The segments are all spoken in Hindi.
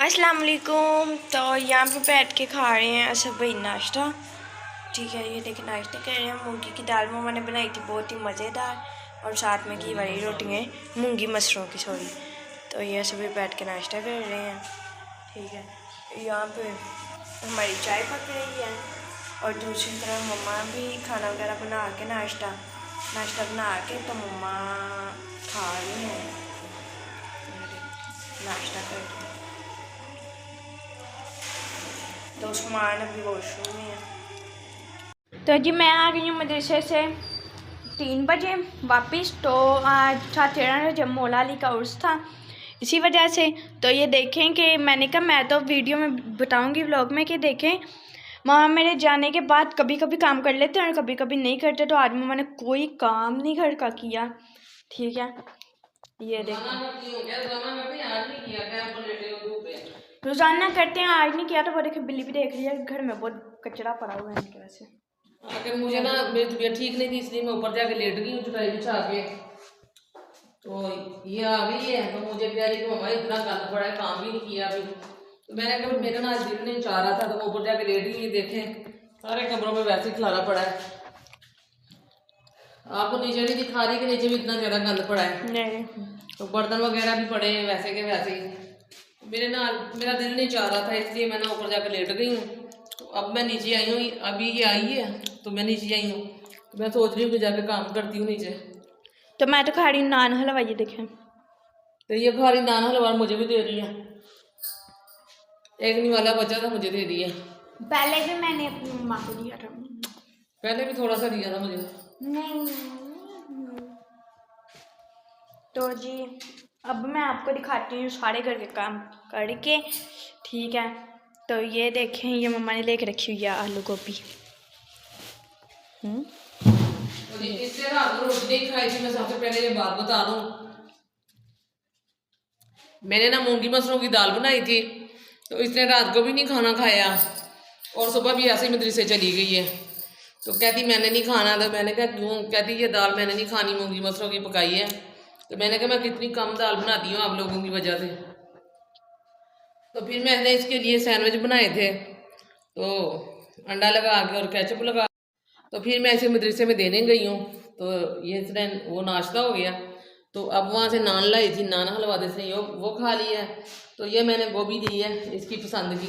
अस्सलाम वालेकुम। तो यहाँ पे बैठ के खा रहे हैं असर भाई नाश्ता। ठीक है, ये देखिए नाश्ता कर रहे हैं। मूंगी की दाल मम्मा ने बनाई थी, बहुत ही मज़ेदार, और साथ में घी वाली रोटी है, मूंगी मसरों की सॉरी। तो ये सभी बैठ के नाश्ता कर रहे हैं। ठीक है, यहाँ पे हमारी चाय पक रही है और दूसरी तरफ मम्मा भी खाना वगैरह बना के नाश्ता बना के तो मम्मा खा रही हैं, नाश्ता करके। तो उस्मान अभी वॉशरूम में है। तो जी मैं आ गई हूँ मदरसे से 3 बजे वापस। तो आज था 13 जब मौला अली का उर्स था, इसी वजह से। तो ये देखें कि मैंने कहा मैं तो वीडियो में बताऊंगी व्लॉग में कि देखें मामा मेरे जाने के बाद कभी कभी काम कर लेते हैं और कभी कभी नहीं करते। तो आज मामा ने कोई काम नहीं घर का किया। ठीक है, ये देखें रोजाना करते हैं, आज नहीं किया। तो वो देखे बिल्ली भी देख रही है, घर में बहुत कचरा पड़ा हुआ है इनकी वजह से। अगर मुझे ना मेरी तबीयत ठीक नहीं थी, इसलिए मैं ऊपर जाके लेट गई हूँ चटाई बिछा के। तो ये आ गई है तो मुझे कह रही कि मम्मा इतना गंद पड़ा है, काम भी नहीं किया अभी। तो मैंने कहा मेरा ना आज दिल नहीं चाह रहा था, तो मैं ऊपर जाके लेट गई। देखें सारे कमरों में वैसे ही खिलारा पड़ा है। आपको नीचे नहीं दिखा रही कि नीचे भी इतना ज़्यादा गंद पड़ा है। नहीं, तो बर्तन वगैरह भी पड़े हैं वैसे के वैसे ही। मेरा दिल नहीं चाह रहा था, इसलिए मैंने ऊपर जाकर लेट गई हूँ। तो अब मैं नीचे आई हूँ, अभी ये आई है तो मैं नीचे आई हूँ। तो मैं सोच रही हूँ कि जाकर काम करती हूँ नीचे। तो मैं तो खा रही हूँ नान हलवा, ये देखें। तो ये खा रही नान हलवा मुझे भी दे रही है, एक नहीं वाला बचा था मुझे दे दिया। पहले भी मैंने अपनी मम्मा को दिया था, पहले भी थोड़ा सा दिया था मुझे। नहीं। तो जी अब मैं आपको दिखाती हूँ सारे घर के काम करके। ठीक है, तो ये देखें ये मम्मा ने लेके रखी हुई है आलू गोभी। इससे रात को रोटी नहीं खाई थी। मैं सबसे पहले ये बात बता दूं, मैंने ना मूंगी मसरों की दाल बनाई थी, तो इसने रात को भी नहीं खाना खाया और सुबह भी ऐसे ही मदरसे चली गई है। तो कहती मैंने नहीं खाना। तो मैंने कहा क्यों? कहती ये दाल मैंने नहीं खानी, मूंगी मसरों की पकाई है। तो मैंने कहा मैं कितनी कम दाल बनाती हूँ आप लोगों की वजह से। तो फिर मैंने इसके लिए सैंडविच बनाए थे, तो अंडा लगा के और केचप लगा। तो फिर मैं इसे मदरसे में देने गई हूँ, तो ये इसने वो नाश्ता हो गया। तो अब वहाँ से नान लाई थी, नान हलवा दे इसने वो खा लिया है। तो ये मैंने गोभी दी है इसकी पसंद की।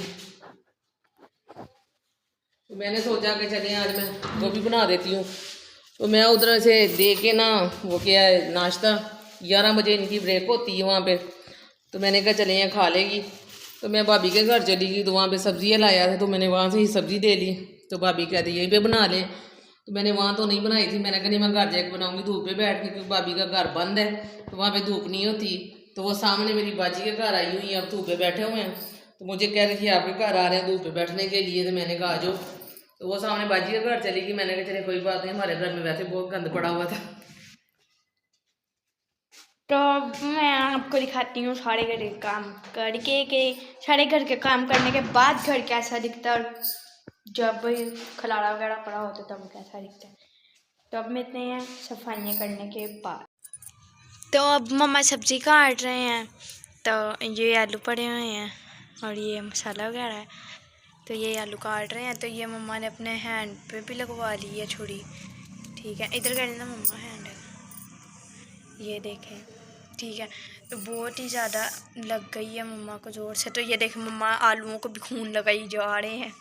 तो मैंने सोचा कि चले आज मैं गोभी बना देती हूँ। तो मैं उधर से दे के ना वो क्या है नाश्ता, 11 बजे इनकी ब्रेक होती है वहाँ पे। तो मैंने कहा चले यहाँ खा लेगी। तो मैं भाभी के घर चली गई, तो वहाँ पे सब्जियाँ लाया था, तो मैंने वहाँ से ही सब्ज़ी ले ली। तो भाभी कहती यहीं पे बना ले। तो मैंने वहाँ तो नहीं बनाई थी, मैंने कहा नहीं मैं घर जाके बनाऊँगी धूप पे बैठ के, क्योंकि भाभी का घर बंद है तो वहाँ पे धूप नहीं होती। तो वो सामने मेरी बाजी के घर आई हुई है, अब धूप पे बैठे हुए हैं। तो मुझे कह रही थी आपके घर आ रहे हैं धूप पे बैठने के लिए, तो मैंने कहा आ जाओ। तो वो सामने बाजी के घर चली गई। मैंने कहा चले कोई बात नहीं, हमारे घर में वैसे बहुत गंद पड़ा हुआ था। तो मैं आपको दिखाती हूँ सारे घर के काम करके के सारे घर के काम करने के बाद घर कैसा दिखता है, और जब खलाड़ा वगैरह पड़ा होता है तब कैसा दिखता है। तो अब मिलते हैं सफाइयाँ करने के बाद। तो अब मम्मा सब्ज़ी काट रहे हैं, तो ये आलू पड़े हुए हैं और ये मसाला वगैरह है। तो ये आलू काट रहे हैं। तो ये मम्मा ने अपने हैंड पे भी लगवा ली है छुरी। ठीक है, इधर कर लेना मम्मा हैंड, ये देखें। ठीक है, तो बहुत ही ज़्यादा लग गई है मम्मा को ज़ोर से। तो ये देखें मम्मा आलूओं को भी खून लगाई जा रहे हैं।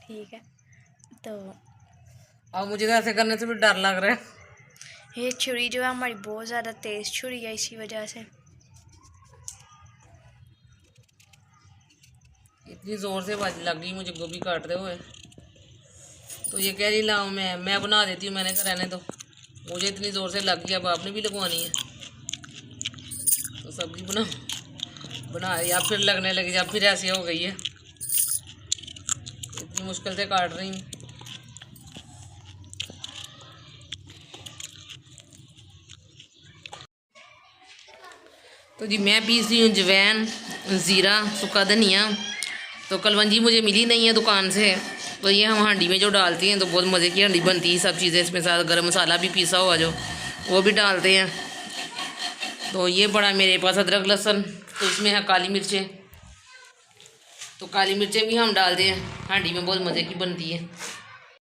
ठीक है, तो अब मुझे तो ऐसे करने से भी डर लग रहा है। ये छुरी जो है हमारी बहुत ज़्यादा तेज़ छुरी है, इसी वजह से इतनी ज़ोर से बाजी लग गई मुझे गोभी काटते हुए। तो ये कह रही लाओ मैं बना देती हूँ। मैंने कहा रहने दो, मुझे इतनी ज़ोर से लग गई, अब आपने भी लगवानी है। तो सब्जी बना या फिर लगने लगी, या फिर ऐसी हो गई है, इतनी मुश्किल से काट रही हूँ। तो जी मैं पीस रही हूँ जवैन, ज़ीरा, सूखा धनिया। तो कलवंजी मुझे मिली नहीं है दुकान से, तो ये हम हांडी में जो डालते हैं तो बहुत मज़े की हांडी बनती है। सब चीज़ें इसमें साथ, गरम मसाला भी पीसा हुआ जो वो भी डालते हैं। तो ये पड़ा मेरे पास अदरक लहसुन तो इसमें है काली मिर्चें, तो काली मिर्चें भी हम डाल दें, हांडी में बहुत मज़े की बनती है।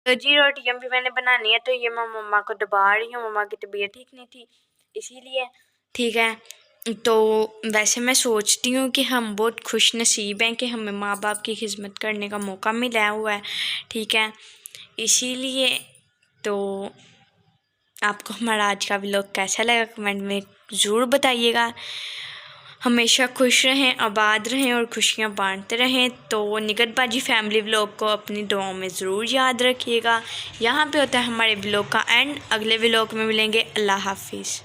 तो जी रोटियाँ भी मैंने बनानी है, तो ये मैं मम्मा को दबा रही हूँ, मम्मा की तबीयत ठीक नहीं थी इसीलिए। ठीक है, तो वैसे मैं सोचती हूँ कि हम बहुत खुश नसीब हैं कि हमें माँ बाप की खिदमत करने का मौका मिला हुआ है। ठीक है, इसीलिए तो आपको हमारा आज का व्लॉग कैसा लगा कमेंट में ज़रूर बताइएगा। हमेशा खुश रहें, आबाद रहें और खुशियाँ बांटते रहें। तो निगत बाजी फैमिली व्लॉग को अपनी दुआओं में ज़रूर याद रखिएगा। यहाँ पे होता है हमारे व्लॉग का एंड। अगले व्लॉग में मिलेंगे। अल्लाह हाफिज़।